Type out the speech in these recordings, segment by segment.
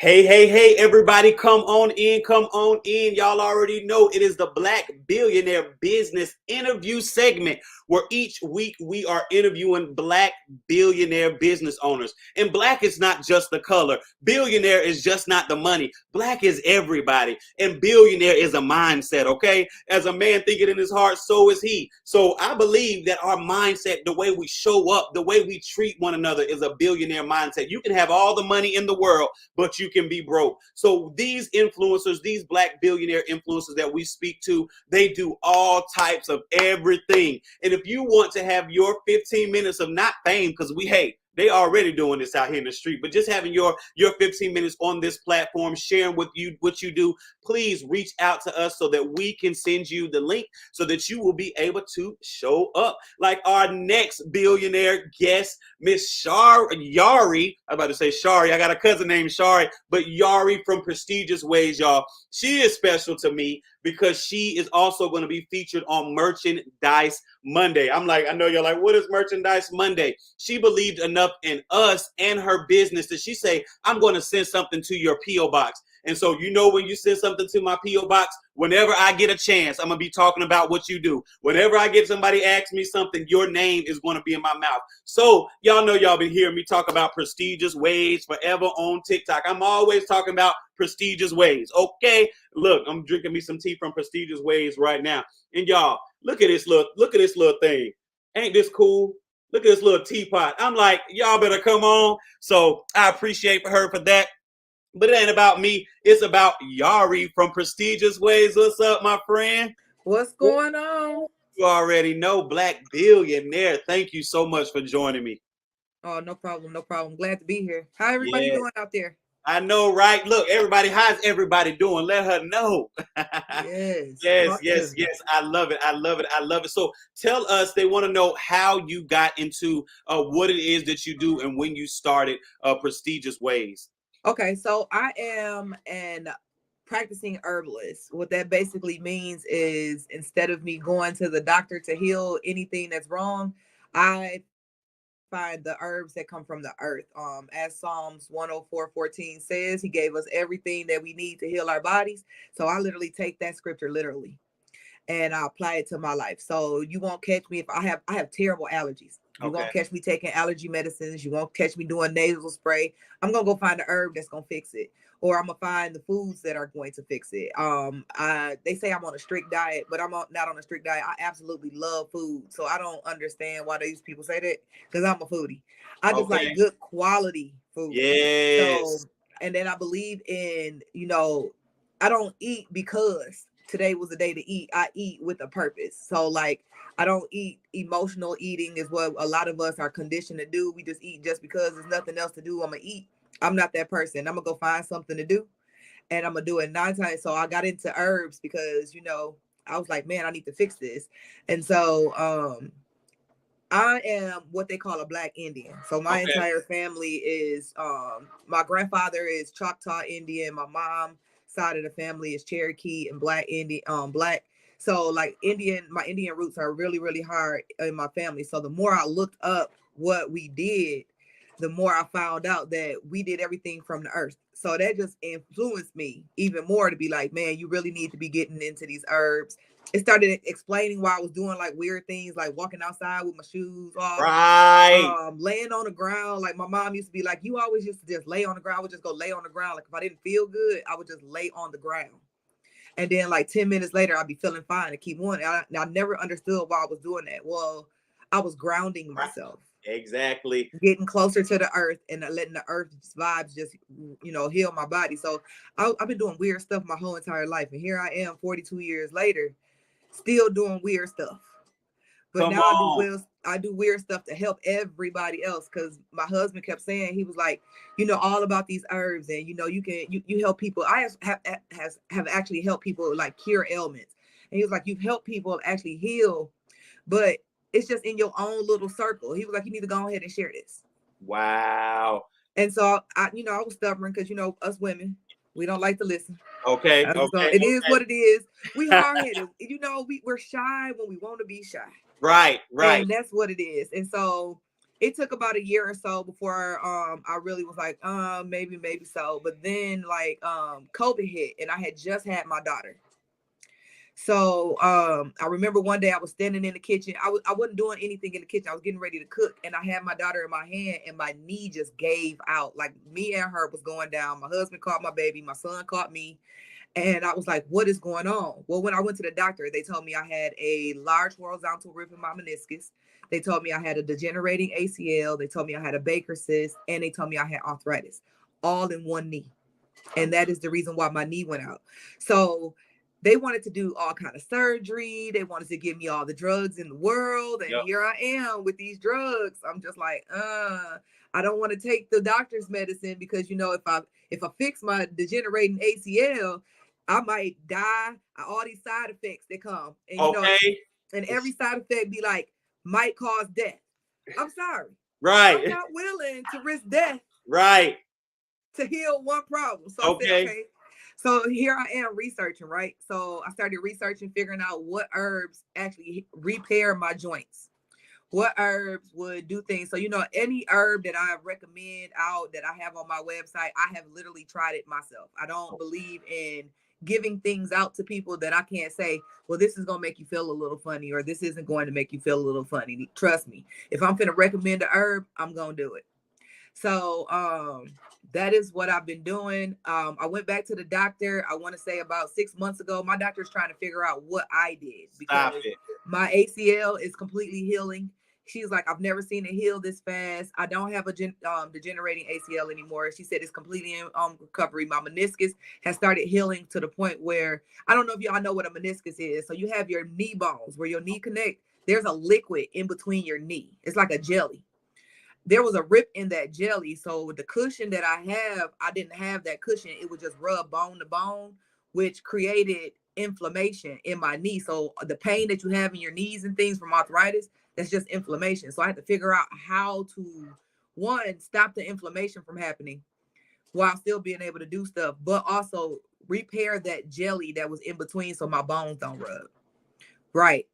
Hey, hey, hey, everybody, come on in, come on in. Y'all already know it is the Black Billionaire Business Interview segment where each week we are interviewing Black billionaire business owners. And Black is not just the color, billionaire is just not the money. Black is everybody, and billionaire is a mindset, okay? As a man thinking in his heart, so is he. So I believe that our mindset, the way we show up, the way we treat one another is a billionaire mindset. You can have all the money in the world, but you can be broke. So these influencers, these Black billionaire influencers that we speak to, they do all types of everything. And if you want to have your 15 minutes of not fame, because they already doing this out here in the street, but just having your 15 minutes on this platform, sharing with you what you do, please reach out to us so that we can send you the link so that you will be able to show up. Like our next billionaire guest, Miss Yaari. I'm about to say Shari. I got a cousin named Shari, but Yaari from Prestigious Ways, y'all. She is special to me because she is also going to be featured on Merchandise Monday. I'm like, I know you're like, what is Merchandise Monday? She believed enough in us and her business that she say, I'm going to send something to your P.O. box. And so, when you send something to my P.O. box, whenever I get a chance, I'm going to be talking about what you do. Whenever I get somebody ask me something, your name is going to be in my mouth. So y'all know y'all been hearing me talk about Prestigious Ways forever on TikTok. I'm always talking about Prestigious Ways. Okay, look, I'm drinking me some tea from Prestigious Ways right now. And y'all, look at this little thing. Ain't this cool? Look at this little teapot. I'm like, y'all better come on. So I appreciate her for that. But it ain't about me. It's about Yaari from Prestigious Ways. What's up, my friend? What's going on? You already know, Black billionaire. Thank you so much for joining me. Oh, no problem, no problem. Glad to be here. How everybody Yeah, doing out there? I know, right? Look, everybody, how's everybody doing? Let her know. Yes, Yes, yes, awesome. yes. I love it. I love it. I love it. So tell us, they want to know how you got into what it is that you do and when you started Prestigious Ways. Okay, so I am an practicing herbalist. What that basically means is instead of me going to the doctor to heal anything that's wrong, I find the herbs that come from the earth. As Psalms 104:14 says, he gave us everything that we need to heal our bodies. So I literally take that scripture literally and I apply it to my life. So you won't catch me if I have terrible allergies. You Okay. won't catch me taking allergy medicines. You won't catch me doing nasal spray. I'm gonna go find the herb that's gonna fix it, or I'm gonna find the foods that are going to fix it. They say I'm on a strict diet, but not on a strict diet. I absolutely love food, so I don't understand why these people say that because I'm a foodie. I just like Okay. good quality food. So, Yes. and then I believe in I don't eat because today was the day to eat. I eat with a purpose. So like I don't eat emotional eating is what a lot of us are conditioned to do. We just eat just because there's nothing else to do. I'm gonna eat. I'm not that person. I'm gonna go find something to do and I'm gonna do it 9 times. So I got into herbs because I was like, man, I need to fix this. And so I am what they call a Black Indian. So my Okay. entire family is my grandfather is Choctaw Indian, my mom side of the family is Cherokee and Black Indian Black. So like my Indian roots are really, really hard in my family. So the more I looked up what we did, the more I found out that we did everything from the earth. So that just influenced me even more to be like, man, you really need to be getting into these herbs. It started explaining why I was doing like weird things, like walking outside with my shoes off, Right. laying on the ground. Like my mom used to be like, you always used to just lay on the ground. I would just go lay on the ground. Like if I didn't feel good, I would just lay on the ground. And then like 10 minutes later, I'd be feeling fine and keep on. I never understood why I was doing that. Well, I was grounding Right. myself, Exactly. getting closer to the earth and letting the earth vibes just heal my body. So I've been doing weird stuff my whole entire life, and here I am 42 years later still doing weird stuff. But Come now on. I do weird stuff to help everybody else, because my husband kept saying, he was like, all about these herbs, and you help people. I have actually helped people like cure ailments, and he was like, you've helped people actually heal, but it's just in your own little circle. He was like, you need to go ahead and share this. Wow. And so I was stubborn because us women, we don't like to listen. Okay. So Okay. it is what it is. We hard headed. We're shy when we want to be shy. Right. Right. And that's what it is. And so It took about a year or so before I really was like, maybe so. But then like COVID hit and I had just had my daughter. So I remember one day I was standing in the kitchen. I wasn't doing anything in the kitchen. I was getting ready to cook and I had my daughter in my hand and my knee just gave out. Like me and her was going down. My husband caught my baby. My son caught me. And I was like, what is going on? Well, when I went to the doctor, they told me I had a large horizontal rip in my meniscus. They told me I had a degenerating ACL. They told me I had a Baker cyst. And they told me I had arthritis all in one knee. And that is the reason why my knee went out. So they wanted to do all kind of surgery. They wanted to give me all the drugs in the world. And here I am with these drugs. I'm just like, I don't want to take the doctor's medicine because, you know, if I fix my degenerating ACL, I might die. All these side effects that come. And, you know, and every side effect be like, might cause death. I'm sorry. Right. I'm not willing to risk death. Right. To heal one problem. So I said, okay. So here I am researching, right? So I started researching, figuring out what herbs actually repair my joints. What herbs would do things. So, you know, any herb that I recommend out that I have on my website, I have literally tried it myself. I don't believe in giving things out to people that I can't say, well, this is going to make you feel a little funny, or this isn't going to make you feel a little funny. Trust me. If I'm going to recommend a herb, I'm going to do it. So that is what I've been doing. I went back to the doctor, I want to say about 6 months ago. My doctor's trying to figure out what I did because my ACL is completely healing. She's like, I've never seen it heal this fast. I don't have a degenerating ACL anymore. She said it's completely in recovery. My meniscus has started healing to the point where, I don't know if y'all know what a meniscus is. So you have your knee bones where your knee connect. There's a liquid in between your knee. It's like a jelly. There was a rip in that jelly. So the cushion that I have, I didn't have that cushion. It would just rub bone to bone, which created inflammation in my knee. So the pain that you have in your knees and things from arthritis, that's just inflammation. So I had to figure out how to, one, stop the inflammation from happening while still being able to do stuff, but also repair that jelly that was in between so my bones don't rub. Right.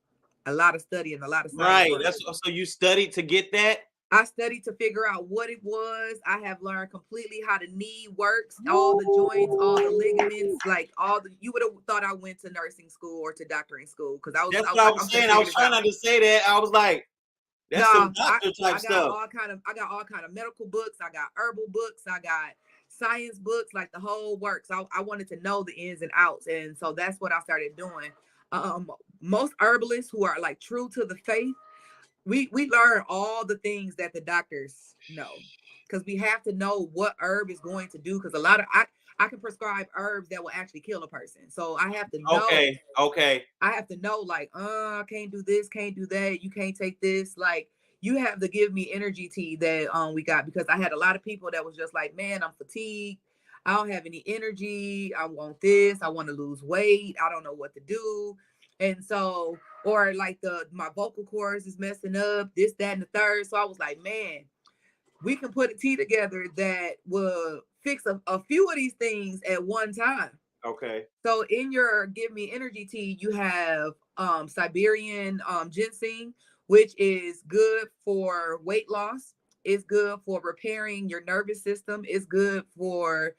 A lot of studying, a lot of science. Right. That's so you studied to get that? I studied to figure out what it was. I have learned completely how the knee works, all the joints, all the ligaments, like all the. You would have thought I went to nursing school or to doctoring school because I was. That's what I was saying. I was trying not to say that. I was like, that's some doctor type stuff. I got all kind of medical books. I got herbal books. I got science books, like the whole works. I wanted to know the ins and outs, and so that's what I started doing. Most herbalists who are like true to the faith. We learn all the things that the doctors know because we have to know what herb is going to do. Because a lot of I can prescribe herbs that will actually kill a person. So I have to know. Okay. I have to know like, I can't do this, can't do that. You can't take this. Like you have to give me energy tea that we got because I had a lot of people that was just like, man, I'm fatigued. I don't have any energy. I want this. I want to lose weight. I don't know what to do. And so, or like my vocal cords is messing up, this, that, and the third. So I was like, man, we can put a tea together that will fix a few of these things at one time. Okay. So in your Give Me Energy tea, you have Siberian ginseng, which is good for weight loss. It's good for repairing your nervous system. It's good for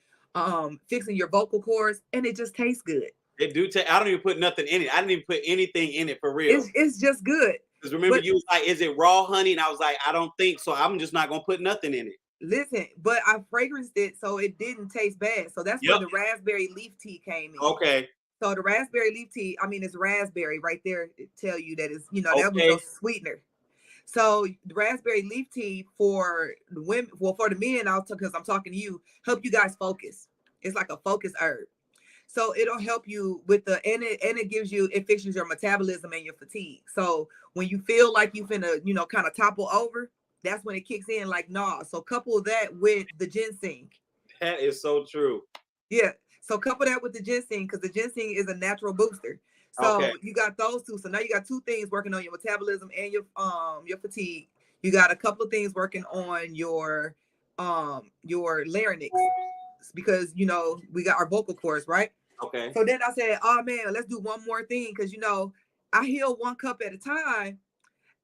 fixing your vocal cords, and it just tastes good. It do. I don't even put nothing in it. I didn't even put anything in it for real. It's just good. Because remember, you was like, "Is it raw honey?" And I was like, "I don't think so. I'm just not gonna put nothing in it." Listen, but I fragranced it, so it didn't taste bad. So that's where the raspberry leaf tea came in. Okay. So the raspberry leaf tea, I mean, it's raspberry right there. It tell you that it's, that was no sweetener. So the raspberry leaf tea for the women, well, for the men, because I'm talking to you, help you guys focus. It's like a focus herb. So it'll help you with and it gives you, it fixes your metabolism and your fatigue. So when you feel like you finna, kind of topple over, that's when it kicks in like, nah. So couple that with the ginseng. That is so true. Yeah. So couple that with the ginseng because the ginseng is a natural booster. So you got those two. So now you got two things working on your metabolism and your fatigue. You got a couple of things working on your larynx because we got our vocal cords, right? Okay. So then I said, oh man, let's do one more thing because I heal one cup at a time.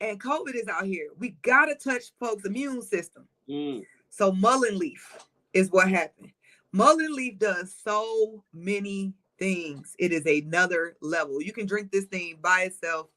and COVID is out here. We gotta touch folks' immune system. Mm. So mullein leaf is what happened. Mullein leaf does so many things. It is another level. You can drink this thing by itself,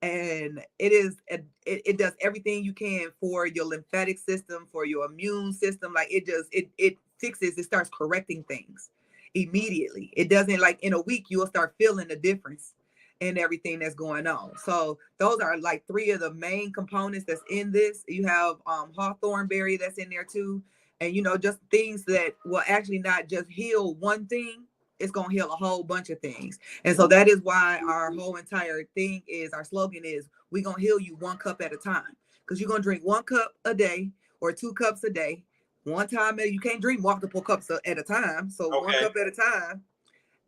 and it does everything you can for your lymphatic system, for your immune system. Like it fixes, it starts correcting things immediately. It doesn't, like in a week you will start feeling the difference in everything that's going on. So those are like three of the main components that's in this. You have hawthorn berry that's in there too, and just things that will actually not just heal one thing, it's going to heal a whole bunch of things. And so that is why our whole entire thing is, our slogan is, we're going to heal you 1 cup at a time. Because you're going to drink 1 cup a day or 2 cups a day. One time, you can't drink multiple cups at a time. So 1 cup at a time,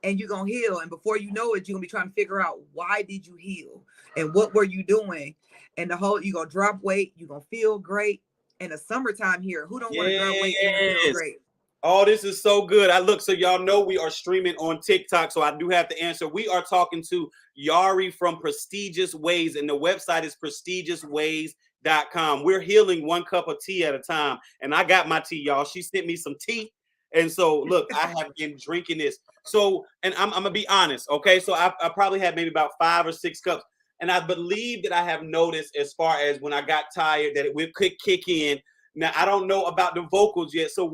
and you're going to heal. And before you know it, you're going to be trying to figure out, why did you heal? And what were you doing? And you're going to drop weight. You're going to feel great. In the summertime here, who don't want to drop weight and feel great? Oh, this is so good. So y'all know we are streaming on TikTok, so I do have to answer. We are talking to Yaari from Prestigious Ways, and the website is prestigiousways.com. We're healing 1 cup of tea at a time, and I got my tea, y'all. She sent me some tea, and so look, I have been drinking this. So, and I'm gonna be honest, okay? So I probably had maybe about 5 or 6 cups, and I believe that I have noticed, as far as when I got tired, that it would kick in. Now, I don't know about the vocals yet. So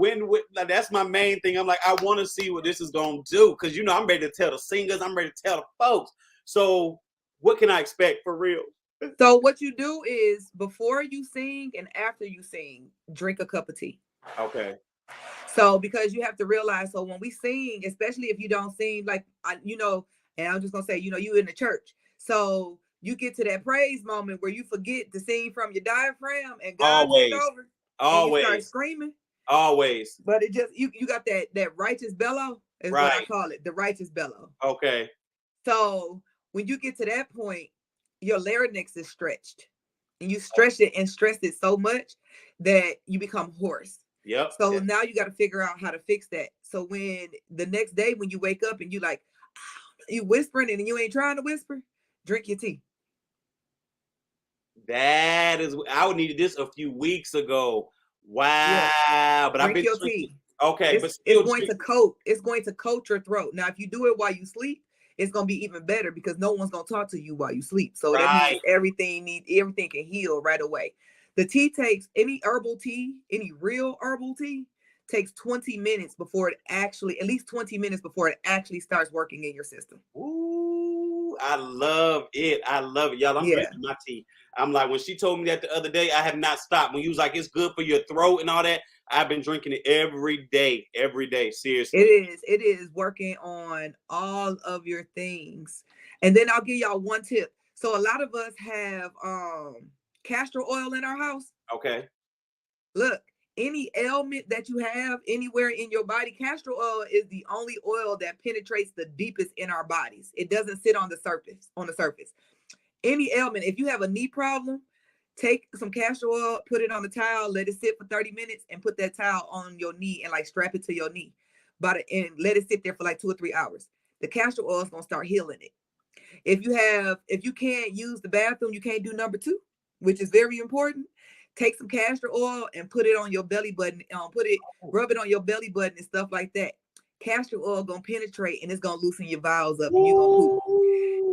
that's my main thing. I'm like, I want to see what this is going to do. Because, I'm ready to tell the singers. I'm ready to tell the folks. So what can I expect for real? So what you do is, before you sing and after you sing, drink a cup of tea. Okay. So because you have to realize, so when we sing, especially if you don't sing, like, and I'm just going to say, you in the church. So you get to that praise moment where you forget to sing from your diaphragm, and God takes over. Always. And you start screaming. Always. But it just, you got that righteous bellow is right. What I call it, the righteous bellow. Okay. So when you get to that point, your larynx is stretched. And you stretch it and stress it so much that you become hoarse. Yep. So now you got to figure out how to fix that. So when the next day, when you wake up and you like, you whispering and you ain't trying to whisper, drink your tea. That is, I needed this a few weeks ago. Wow. Yeah. But drink your tea. Okay. It's going to coat your throat. Now, if you do it while you sleep, it's going to be even better, because no one's going to talk to you while you sleep. So that means everything can heal right away. The tea takes, any real herbal tea takes 20 minutes before it actually, at least 20 minutes before it actually starts working in your system. Ooh, I love it. Y'all, I'm drinking my tea. I'm like, when she told me that the other day, I have not stopped. When you was like, it's good for your throat and all that, I've been drinking it every day. Seriously. It is working on all of your things. And then I'll give y'all one tip. So a lot of us have castor oil in our house. Okay. Look, any ailment that you have anywhere in your body, castor oil is the only oil that penetrates the deepest in our bodies. It doesn't sit on the surface. Any ailment, if you have a knee problem, take some castor oil, put it on the towel, let it sit for 30 minutes, and put that towel on your knee and like strap it to your knee. And let it sit there for like 2 or 3 hours. The castor oil is gonna start healing it. If you can't use the bathroom, you can't do number 2, which is very important. Take some castor oil and put it on your belly button. Rub it on your belly button and stuff like that. Castor oil gonna penetrate and it's gonna loosen your bowels up, and you're gonna poop.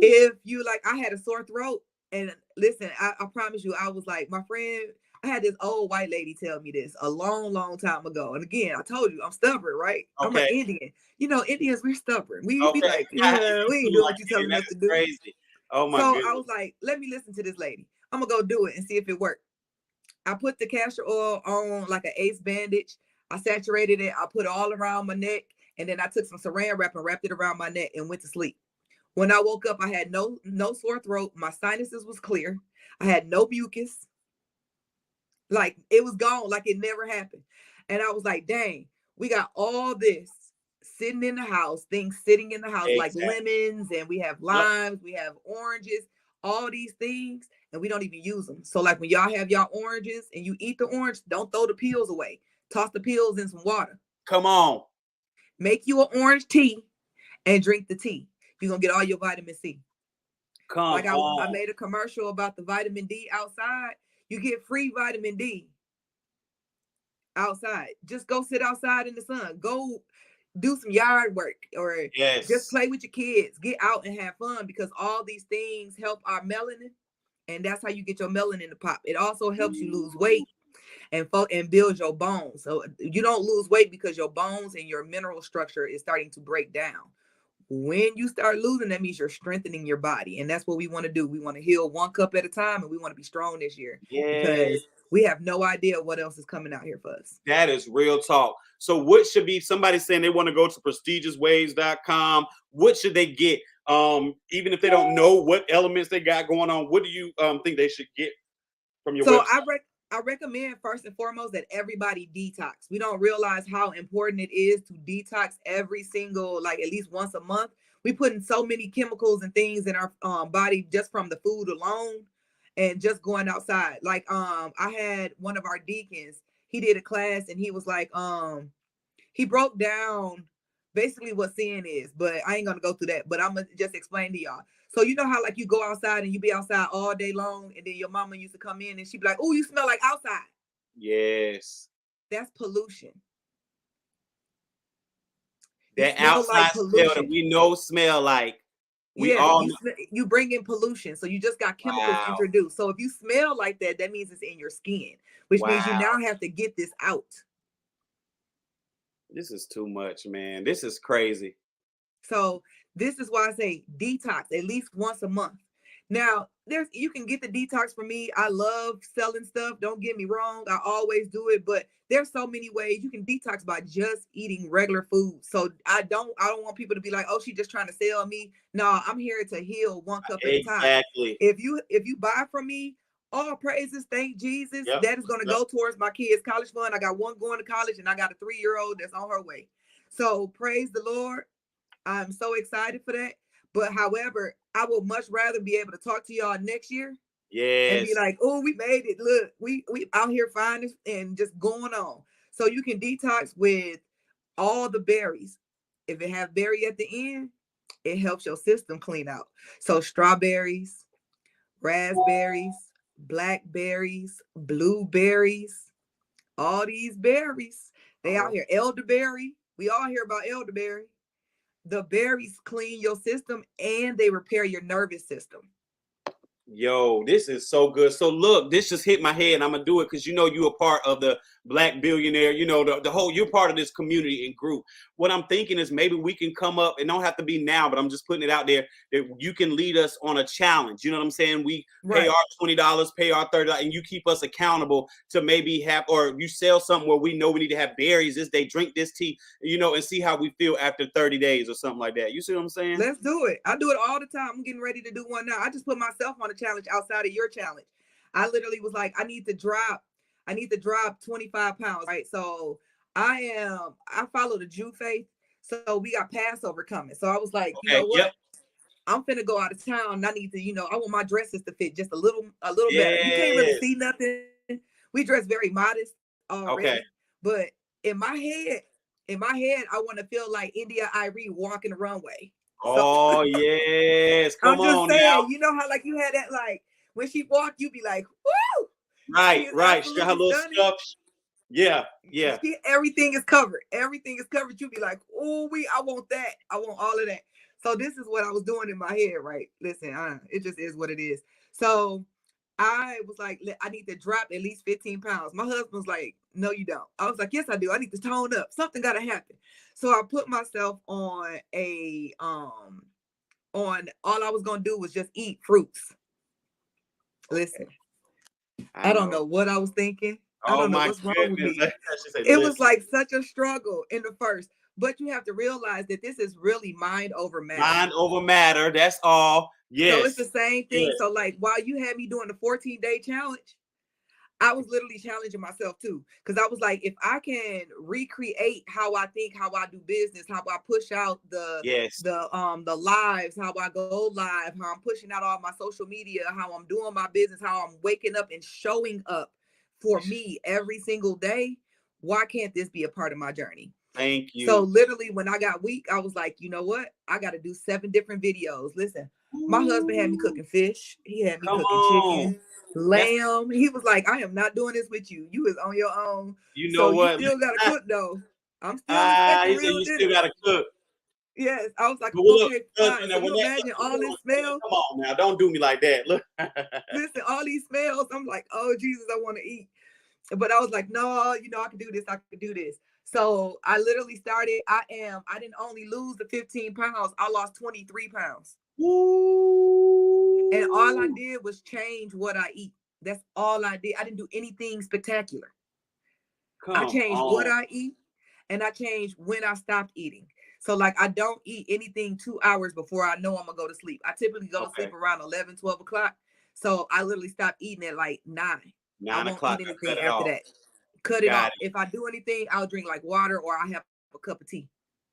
If you like, I had a sore throat, and listen, I promise you, I was like, my friend, I had this old white lady tell me this a long time ago. And again, I told you I'm stubborn, right? Okay. I'm an Indian. Indians, we're stubborn. We be like, yeah, we ain't doing what you're telling us to do. Crazy. Oh my goodness. I was like, let me listen to this lady. I'm gonna go do it and see if it worked. I put the castor oil on like an ace bandage. I saturated it. I put it all around my neck, and then I took some saran wrap and wrapped it around my neck and went to sleep. When I woke up, I had no sore throat. My sinuses was clear. I had no mucus. Like, it was gone, like it never happened. And I was like, dang, we got all this sitting in the house, things sitting in the house, like lemons, and we have limes, we have oranges, all these things, and we don't even use them. So like when y'all have y'all oranges and you eat the orange, don't throw the peels away. Toss the peels in some water. Come on. Make you an orange tea and drink the tea. You're going to get all your vitamin C. Come Like I on. made a commercial about the vitamin D outside. You get free vitamin D outside. Just go sit outside in the sun. Go do some yard work or just Yes. play with your kids. Get out and have fun because all these things help our melanin. And that's how you get your melanin to pop. It also helps you lose weight and build your bones. So you don't lose weight because your bones and your mineral structure is starting to break down. When you start losing, that means you're strengthening your body. And that's what we want to do. We want to heal one cup at a time, and we want to be strong this year because we have no idea what else is coming out here for us. That is real talk. So what should be somebody saying they want to go to prestigiouswaves.com? What should they get? Even if they don't know what elements they got going on, what do you think they should get from your So website? I recommend first and foremost that everybody detox. We don't realize how important it is to detox every single, like at least once a month. We put in so many chemicals and things in our body just from the food alone and just going outside. Like I had one of our deacons, he did a class and he was like, he broke down basically what sin is, but I ain't gonna go through that. But I'm gonna just explain to y'all. So you know how like you go outside and you be outside all day long, and then your mama used to come in and she'd be like, "Oh, you smell like outside." Yes. That's pollution. You That smell like outside smell that pollution. we know smell like we Yeah, all know. you bring in pollution, so you just got chemicals Wow. introduced. So if you smell like that, that means it's in your skin, which means you Wow. now have to get this out. This is too much, man. This is crazy. So this is why I say detox at least once a month. Now, you can get the detox from me. I love selling stuff. Don't get me wrong. I always do it, but there's so many ways you can detox by just eating regular food. So I don't want people to be like, "Oh, she's just trying to sell me." No, I'm here to heal one cup at a time. Exactly. If you buy from me, all praises, thank Jesus. Yep. That is going to go towards my kids' college fund. I got one going to college and I got a 3-year-old that's on her way. So praise the Lord. I'm so excited for that. But however, I would much rather be able to talk to y'all next year and be Yes. like, "Oh, we made it. Look, we out here fine and just going on." So you can detox with all the berries. If it have berry at the end, it helps your system clean out. So strawberries, raspberries, blackberries, blueberries, all these berries. They out here. Elderberry. We all hear about elderberry. The berries clean your system and they repair your nervous system. Yo, this is so good. So look, this just hit my head, and I'm gonna do it because you know you're a part of the Black Billionaire. You know the whole. You're part of this community and group. What I'm thinking is maybe we can come up. It don't have to be now, but I'm just putting it out there that you can lead us on a challenge. You know what I'm saying? We pay our $20, pay our $30, and you keep us accountable to maybe have, or you sell something where we know we need to have berries this day, drink this tea, you know, and see how we feel after 30 days or something like that. You see what I'm saying? Let's do it. I do it all the time. I'm getting ready to do one now. I just put myself on a challenge outside of your challenge. I literally was like, I need to drop 25 pounds, right? So I follow the Jew faith. So we got Passover coming. So I was like, you know what? Yep. I'm finna go out of town. And I need to, I want my dresses to fit just a little better. You can't really Yes. see nothing. We dress very modest already. Okay. But in my head, I want to feel like Yaari walking the runway. Oh, yes. I'm Come just on saying, now. you know how like you had that like when she walked, you be like, "Woo!" Right. She got her little stunning. stuff. Yeah. Everything is covered. Everything is covered. You be like, "Oh, I want that. I want all of that." So this is what I was doing in my head, right? Listen, it just is what it is. So I was like, I need to drop at least 15 pounds. My husband's like, "No, you don't." I was like, "Yes, I do. I need to tone up. Something got to happen." So I put myself on all I was gonna do was just eat fruits. Listen, I don't know what I was thinking. I don't know what's wrong with me. It was like such a struggle in the first, but you have to realize that this is really mind over matter. Mind over matter. That's all. Yes. So it's the same thing. Yes. So like while you had me doing the 14-day challenge, I was literally challenging myself too. Because I was like, if I can recreate how I think, how I do business, how I push out the lives, how I go live, how I'm pushing out all my social media, how I'm doing my business, how I'm waking up and showing up for me every single day, why can't this be a part of my journey? Thank you. So literally when I got weak, I was like, you know what? I got to do 7 different videos. Listen, My husband had me Ooh, cooking fish. He had me come cooking on. chicken, That's lamb. He was like, I am not doing this with you. You is on your own. you So know you what? still gotta cook though. I'm still expecting He said real you still dinners. gotta cook. Yes. I was like, But well, look, okay, fine. husband, So and when you that imagine all hold this on, smell? come on now, don't do me like that. Look. Listen, all these smells. I'm like, oh Jesus, I want to eat. But I was like, no, I can do this. I can do this. So I literally started. I didn't only lose the 15 pounds. I lost 23 pounds. And all I Ooh, did was change what I eat. That's all I did. I didn't do anything spectacular. I come changed what on. I eat and I changed when I stopped eating. So like I don't eat anything 2 hours before I know I'm gonna go to sleep. I typically go to Okay. sleep around 11, 12 o'clock. So I literally stopped eating at like 9. I Nine won't o'clock, eat I cut anything it after off. that. Cut it Got off. it. If I do anything, I'll drink like water or I have a cup of tea.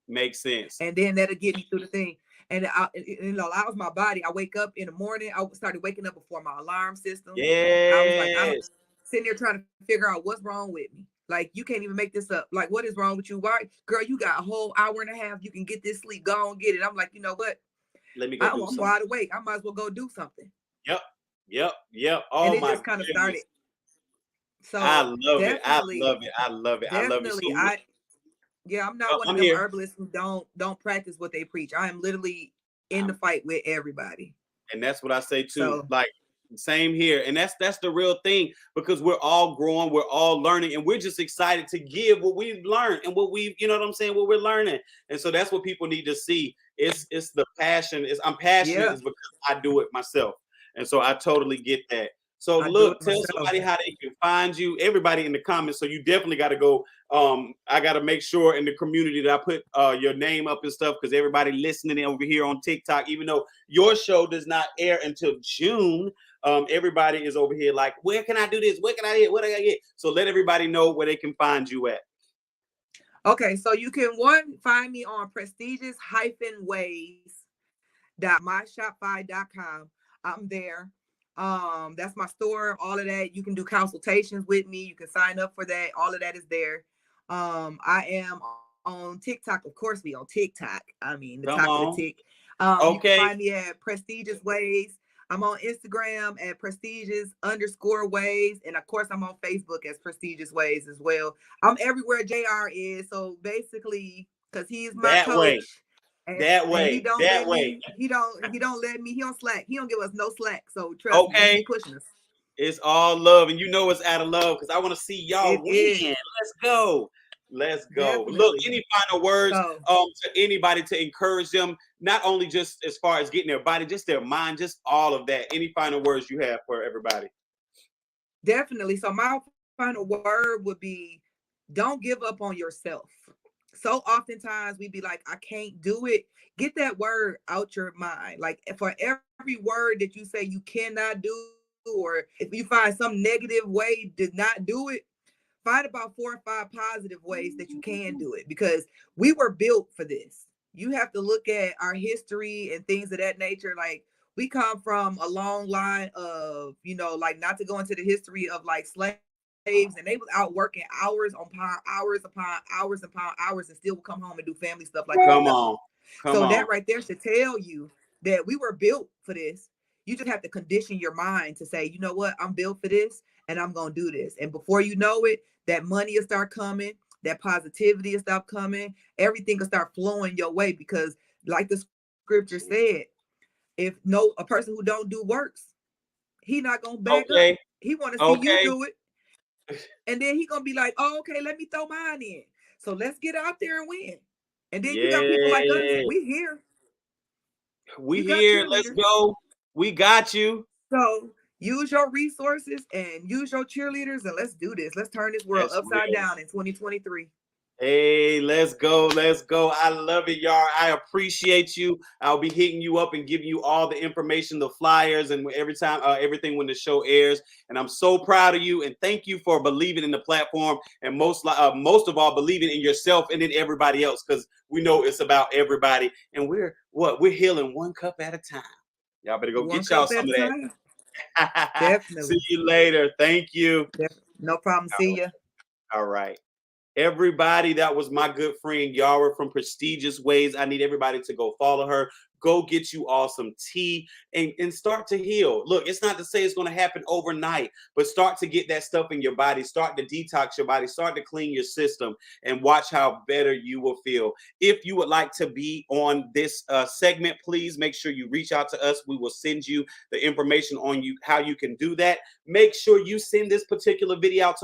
Makes sense. And then that'll get me through the thing. And it allows my body. I wake up in the morning. I started waking up before my alarm system. I was like, I don't Yes. sitting there trying to figure out what's wrong with me. Like, you can't even make this up. Like, what is wrong with you? Why, girl, you got a whole hour and a half. You can get this sleep. Go and get it. I'm like, you know what? Let me go I'm do something. wide awake. I might as well go do something. Yep. Yep. Yep. And Oh it my just kind of started. goodness. I So love it. I definitely, love it. I love it. I love it. So definitely, look, I'm not one of I'm them here. herbalists who don't practice what they preach. I am literally in the fight with everybody. And that's what I say too. So Like same here. And that's the real thing because we're all growing, we're all learning, and we're just excited to give what we've learned and what we've, you know what I'm saying, what we're learning. And so that's what people need to see. It's the passion. I'm passionate yeah, is because I do it myself. And so I totally get that. So I do look, it tell myself. somebody how they can find you. Everybody in the comments. So you definitely got to go. I got to make sure in the community that I put your name up and stuff because everybody listening over here on TikTok, even though your show does not air until June, everybody is over here like, where can I do this? Where can I get? What I get? So let everybody know where they can find you at. Okay, so you can find me on prestigious-ways.myshopify.com. I'm there. That's my store, all of that. You can do consultations with me. You can sign up for that. All of that is there. I am on TikTok. Of course, we on TikTok. I mean, the Come talk of the on. tick. You can Okay. find me at Prestigious Ways. I'm on Instagram at prestigious_ways. And of course, I'm on Facebook as Prestigious Ways as well. I'm everywhere JR is. So basically, because he's my That way. coach. And, That and he way. don't That let way. me, he don't let me, he don't slack. He don't give us no slack. So trust me, he Okay. be pushing us. It's all love, and you know it's out of love because I want to see y'all It win. is. Let's go. Let's go. Look, Definitely. any final words So to anybody to encourage them, not only just as far as getting their body, just their mind, just all of that. Any final words you have for everybody? definitely. So my final word would be don't give up on yourself. So oftentimes we be like, I can't do it. Get that word out your mind. Like for every word that you say you cannot do, or if you find some negative way to not do it, find about 4 or 5 positive ways that you can do it because we were built for this. You have to look at our history and things of that nature. Like we come from a long line of, like not to go into the history of like slaves, and they was out working hours upon hours upon hours upon hours and still would come home and do family stuff like it was Come nothing. on. Come So on. that right there should tell you that we were built for this. You just have to condition your mind to say, you know what, I'm built for this and I'm going to do this. And before you know it, that money will start coming, that positivity will start coming, everything will start flowing your way because like the scripture said, if a person who don't do works, he not going to back up. Okay. He want to see you Okay. do it. And then he going to be like, oh, okay, let me throw mine in. So let's get out there and win. And then you got people like us, Yeah. we here. We You got here. Let's cheerleaders. go. We got you. So use your resources and use your cheerleaders and let's do this. Let's turn this world That's upside real. down in 2023. Hey, let's go. Let's go. I love it, y'all. I appreciate you. I'll be hitting you up and giving you all the information, the flyers, and every time, everything when the show airs. And I'm so proud of you. And thank you for believing in the platform. And most of all, believing in yourself and in everybody else, because we know it's about everybody. And we're healing one cup at a time. Y'all better go One get y'all cup at some a of time. that. See Definitely. you later. Thank you. No problem. See ya. All right. Everybody, that was my good friend Yara from Prestigious Ways. I need everybody to go follow her. Go get you all some tea and start to heal. Look, it's not to say it's going to happen overnight, but start to get that stuff in your body, start to detox your body, start to clean your system, and watch how better you will feel. If you would like to be on this segment, please make sure you reach out to us. We will send you the information on how you can do that. Make sure you send this particular video out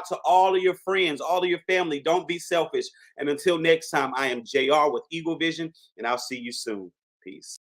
to all of your friends, all of your family. Don't be selfish. And until next time, I am JR with Eagle Vision, and I'll see you soon. Peace.